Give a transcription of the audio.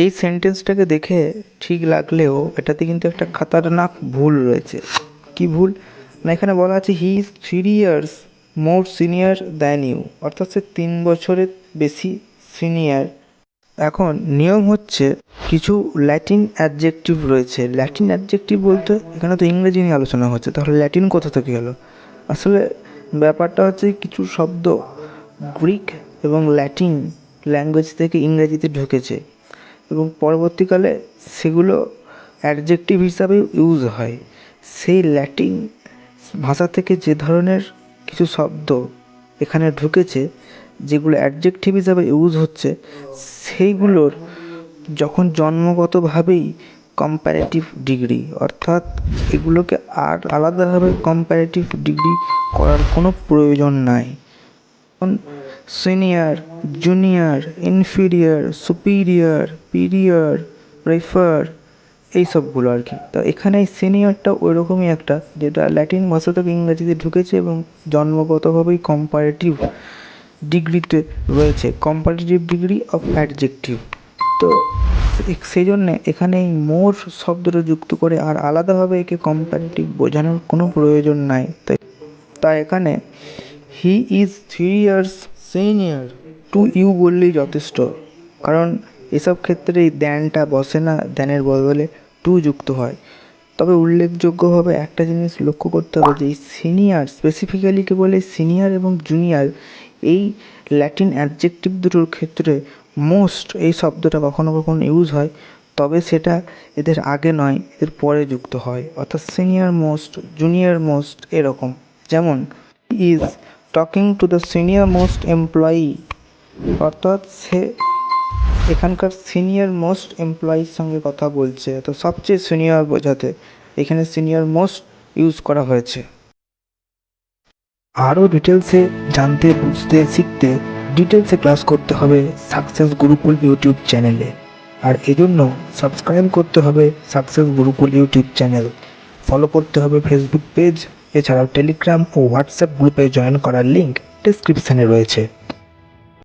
এই সেন্টেন্সটাকে দেখে ঠিক লাগলেও এটাতে কিন্তু একটা খাতারনাক ভুল রয়েছে। কি ভুল? না, এখানে বলা আছে he is 3 years more senior than you, অর্থাৎ সে 3 বছরের বেশি সিনিয়র। এখন নিয়ম হচ্ছে কিছু ল্যাটিন অ্যাডজেক্টিভ রয়েছে। ল্যাটিন অ্যাডজেক্টিভ বলতে এখানে তো ইংরেজি নিয়ে আলোচনা হচ্ছে, তাহলে ল্যাটিন কোথা থেকে এলো? আসলে ব্যাপারটা হচ্ছে কিছু শব্দ গ্রিক এবং ল্যাটিন ল্যাঙ্গুয়েজ থেকে ইংরেজিতে ঢুকেছে এবং পরবর্তীকালে সেগুলো অ্যাডজেক্টিভ হিসাবে ইউজ হয়। সেই ল্যাটিন ভাষা থেকে যে ধরনের কিছু শব্দ এখানে ঢুকেছে, যেগুলো অ্যাডজেক্টিভ হিসাবে ইউজ হচ্ছে, সেইগুলোর যখন জন্মগতভাবেই কম্প্যারেটিভ ডিগ্রি, অর্থাৎ এগুলোকে আর আলাদাভাবে কম্প্যারেটিভ ডিগ্রি করার কোনো প্রয়োজন নাই। যেমন senior, junior, inferior, superior, prior, prefer, এই সবগুলো আর কি। তো এখানে সিনিয়রটা ওই রকমই একটা, যেটা ল্যাটিন ভাষা থেকে ইংরেজিতে ঢুকেছে এবং জন্মগতভাবেই কম্পারেটিভ ডিগ্রিতে রয়েছে, কম্পারেটিভ ডিগ্রি অফ অ্যাডজেক্টিভ। তো সেই জন্যে এখানে এই মোর শব্দটা যুক্ত করে আর আলাদাভাবে একে কম্পারেটিভ বোঝানোর কোনো প্রয়োজন নাই। তাই এখানে he is 3 years senior to you বললেই যথেষ্ট, কারণ এসব ক্ষেত্রে এই দ্যানটা বসে না, দ্যানের বদলে টু যুক্ত হয়। তবে উল্লেখযোগ্যভাবে একটা জিনিস লক্ষ্য করতে হবে যে এই সিনিয়র, স্পেসিফিক্যালি কেবল এই সিনিয়র এবং জুনিয়র এই ল্যাটিন অ্যাডজেক্টিভ দুটোর ক্ষেত্রে মোস্ট এই শব্দটা কখনো কখনো ইউজ হয়, তবে সেটা এদের আগে নয়, এদের পরে যুক্ত হয়। অর্থাৎ সিনিয়র মোস্ট, জুনিয়র মোস্ট এরকম। যেমন is talking to the senior most employee, অর্থাৎ সে এখানকার সিনিয়র মোস্ট এমপ্লয়ির সঙ্গে কথা বলছে, তো সবচেয়ে সিনিয়র বোঝাতে এখানে সিনিয়র মোস্ট ইউজ করা হয়েছে। আরও ডিটেলসে জানতে, বুঝতে, শিখতে ডিটেলসে ক্লাস করতে হবে সাকসেস গুরুকুল ইউটিউব চ্যানেলে। আর এজন্য সাবস্ক্রাইব করতে হবে success Gurukul YouTube channel, follow করতে হবে ফেসবুক পেজ, এছাড়াও টেলিগ্রাম ও হোয়াটসঅ্যাপ গ্রুপে জয়েন করার লিঙ্ক ডেসক্রিপশানে রয়েছে।